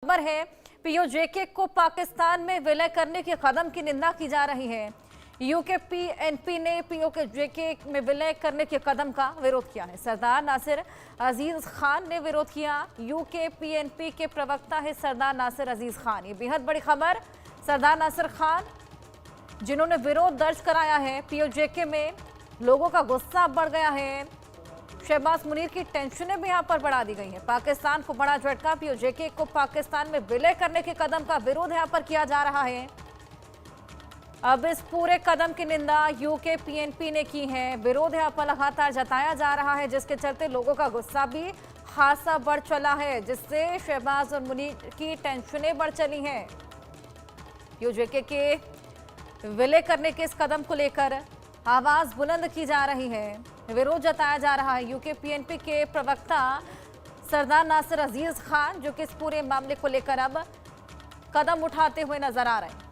खबर है, पीओजेके को पाकिस्तान में विलय करने के कदम की निंदा की जा रही है। यूके पीएनपी ने पीओजेके में विलय करने के कदम का विरोध किया है। सरदार नासिर अजीज खान ने विरोध किया। यूके पीएनपी के प्रवक्ता है सरदार नासिर अजीज खान। ये बेहद बड़ी खबर। सरदार नासिर खान जिन्होंने विरोध दर्ज कराया है, पीओजेके में लोगों का गुस्सा बढ़ गया है। शहबाज मुनीर की टेंशनें भी यहां पर बढ़ा दी गई हैं। पाकिस्तान को बड़ा झटका, पीओजेके को पाकिस्तान में विलय करने के कदम का विरोध यहां पर किया जा रहा है। अब इस पूरे कदम की निंदा यूके पीएनपी ने की है। विरोध यहां पर लगातार जताया जा रहा है, जिसके चलते लोगों का गुस्सा भी खासा बढ़ चला है, जिससे शहबाज और मुनीर की टेंशनें बढ़ चली हैं। पीओजेके के विलय करने के इस कदम को लेकर आवाज बुलंद की जा रही है, विरोध जताया जा रहा है। यूके पीएनपी के प्रवक्ता सरदार नासिर अजीज खान जो कि इस पूरे मामले को लेकर अब कदम उठाते हुए नजर आ रहे हैं।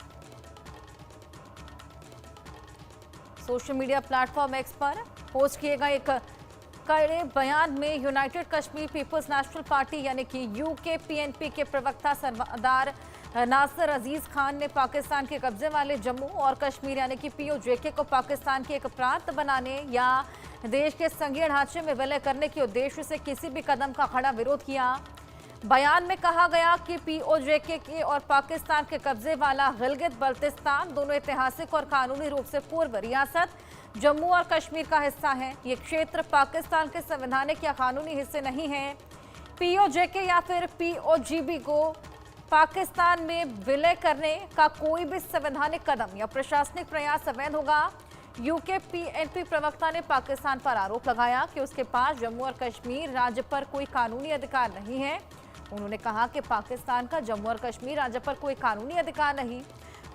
सोशल मीडिया प्लेटफॉर्म एक्स पर पोस्ट किए गए एक कड़े बयान में united Kashmir people's national party यानी कि यूके पीएनपी के प्रवक्ता सरदार नासिर अजीज खान ने पाकिस्तान के कब्जे वाले जम्मू और कश्मीर यानी कि पीओजेके को पाकिस्तान के एक प्रांत बनाने या देश के संघीय ढांचे में विलय करने के उद्देश्य से किसी भी कदम का खड़ा विरोध किया। बयान में कहा गया कि पीओजेके के और पाकिस्तान के कब्जे वाला गिलगित बल्तिस्तान दोनों ऐतिहासिक और कानूनी रूप से पूर्व रियासत जम्मू और कश्मीर का हिस्सा है। ये क्षेत्र पाकिस्तान के संवैधानिक या कानूनी हिस्से नहीं है। पीओजेके या फिर पीओजीबी को पाकिस्तान में विलय करने का कोई भी संवैधानिक कदम या प्रशासनिक प्रयास अवैध होगा। यूके पीएनपी प्रवक्ता ने पाकिस्तान पर आरोप लगाया कि उसके पास जम्मू और कश्मीर राज्य पर कोई कानूनी अधिकार नहीं है। उन्होंने कहा कि पाकिस्तान का जम्मू और कश्मीर राज्य पर कोई कानूनी अधिकार नहीं।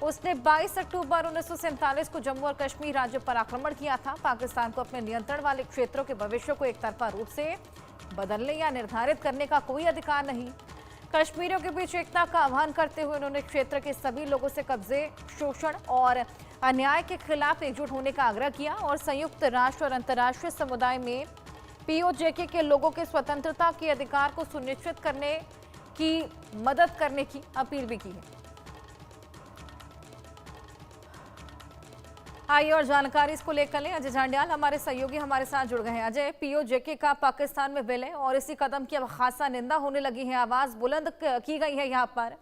उसने 22 अक्टूबर 1947 को जम्मू और कश्मीर राज्य पर आक्रमण किया था। पाकिस्तान को अपने नियंत्रण वाले क्षेत्रों के भविष्य को एकतरफा रूप से बदलने या निर्धारित करने का कोई अधिकार नहीं। कश्मीरियों के बीच एकता का आह्वान करते हुए उन्होंने क्षेत्र के सभी लोगों से कब्जे, शोषण और अन्याय के खिलाफ एकजुट होने का आग्रह किया और संयुक्त राष्ट्र और अंतर्राष्ट्रीय समुदाय में पीओजेके के लोगों के स्वतंत्रता के अधिकार को सुनिश्चित करने की मदद करने की अपील भी की है। आइए और जानकारी इसको लेकर लें। अजय झांडियाल हमारे सहयोगी हमारे साथ जुड़ गए हैं। अजय, पीओजेके का पाकिस्तान में विलय और इसी कदम की अब खासा निंदा होने लगी है, आवाज बुलंद की गई है यहाँ पर।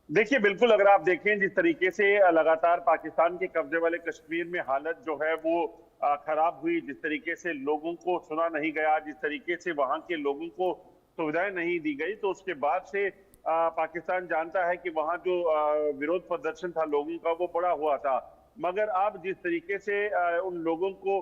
देखिए, बिल्कुल अगर आप देखें जिस तरीके से लगातार पाकिस्तान के कब्जे वाले कश्मीर में हालत जो है वो खराब हुई, जिस तरीके से लोगों को सुना नहीं गया, जिस तरीके से वहां के लोगों को सुविधाएं नहीं दी गई, तो उसके बाद से पाकिस्तान जानता है कि वहां जो विरोध प्रदर्शन था लोगों का वो बड़ा हुआ था। मगर अब जिस तरीके से उन लोगों को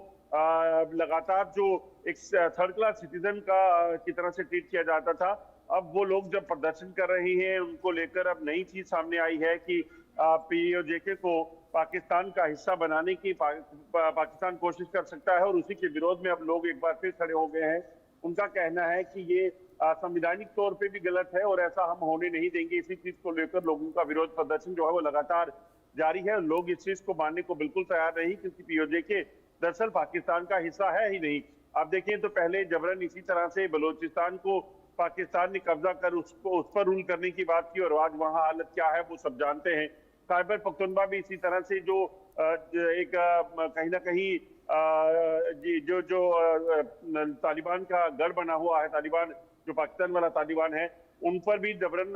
लगातार जो एक थर्ड क्लास सिटीजन की तरह से ट्रीट किया जाता था, अब वो लोग जब प्रदर्शन कर रहे हैं उनको लेकर अब नई चीज सामने आई है कि पीओजेके को पाकिस्तान का हिस्सा बनाने की पाकिस्तान कोशिश कर सकता है और उसी के विरोध में अब लोग एक बार फिर खड़े हो गए हैं। उनका कहना है कि ये संवैधानिक तौर पे भी गलत है और ऐसा हम होने नहीं देंगे। इसी चीज को लेकर लोगों का विरोध प्रदर्शन जो है वो लगातार जारी है। लोग इस चीज को मानने को बिल्कुल तैयार नहीं, क्योंकि पीओजेके दरअसल पाकिस्तान का हिस्सा है ही नहीं। आप देखें तो पहले जबरन इसी तरह से बलोचिस्तान को पाकिस्तान ने कब्जा कर उस पर रूल करने की बात की और आज वहां हालत क्या है वो सब जानते हैं। खैबर पख्तूनख्वा भी इसी तरह से जो एक कहीं ना कहीं जो तालिबान का गढ़ बना हुआ है, तालिबान जो पाकिस्तान वाला तालिबान है, उन पर भी जबरन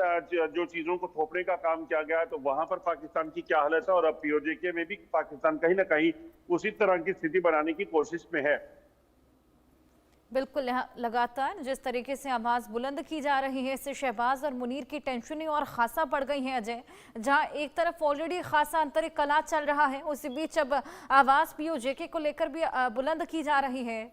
जो चीजों को थोपने का काम किया गया, तो वहां पर पाकिस्तान की क्या हालत है। और अब पीओजेके में भी पाकिस्तान कहीं ना कहीं उसी तरह की स्थिति बनाने की कोशिश में है। बिल्कुल, लगातार जिस तरीके से आवाज बुलंद की जा रही है, इससे शहबाज और मुनीर की टेंशनें और खासा बढ़ गई हैं। अजय, जहां एक तरफ ऑलरेडी खासा आंतरिक कलह चल रहा है, उसी बीच अब आवाज पीओजेके को लेकर भी बुलंद की जा रही है।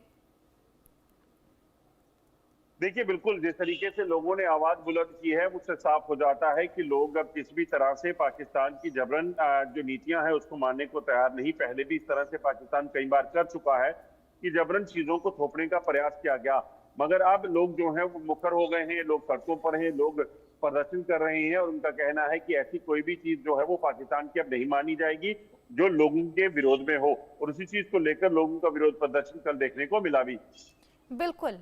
देखिए, बिल्कुल जिस तरीके से लोगों ने आवाज बुलंद की है उससे साफ हो जाता है कि लोग अब किसी भी तरह से पाकिस्तान की जबरन जो नीतियां हैं उसको मानने को तैयार नहीं। पहले भी इस तरह से पाकिस्तान कई बार कर चुका है कि जबरन चीजों को थोपने का प्रयास किया गया, मगर अब लोग जो हैं वो मुखर हो गए हैं, लोग सड़कों पर हैं, लोग प्रदर्शन कर रहे हैं और उनका कहना है कि ऐसी कोई भी चीज जो है वो पाकिस्तान की अब नहीं मानी जाएगी जो लोगों के विरोध में हो। और उसी चीज को लेकर लोगों का विरोध प्रदर्शन कल देखने को मिला भी। बिल्कुल।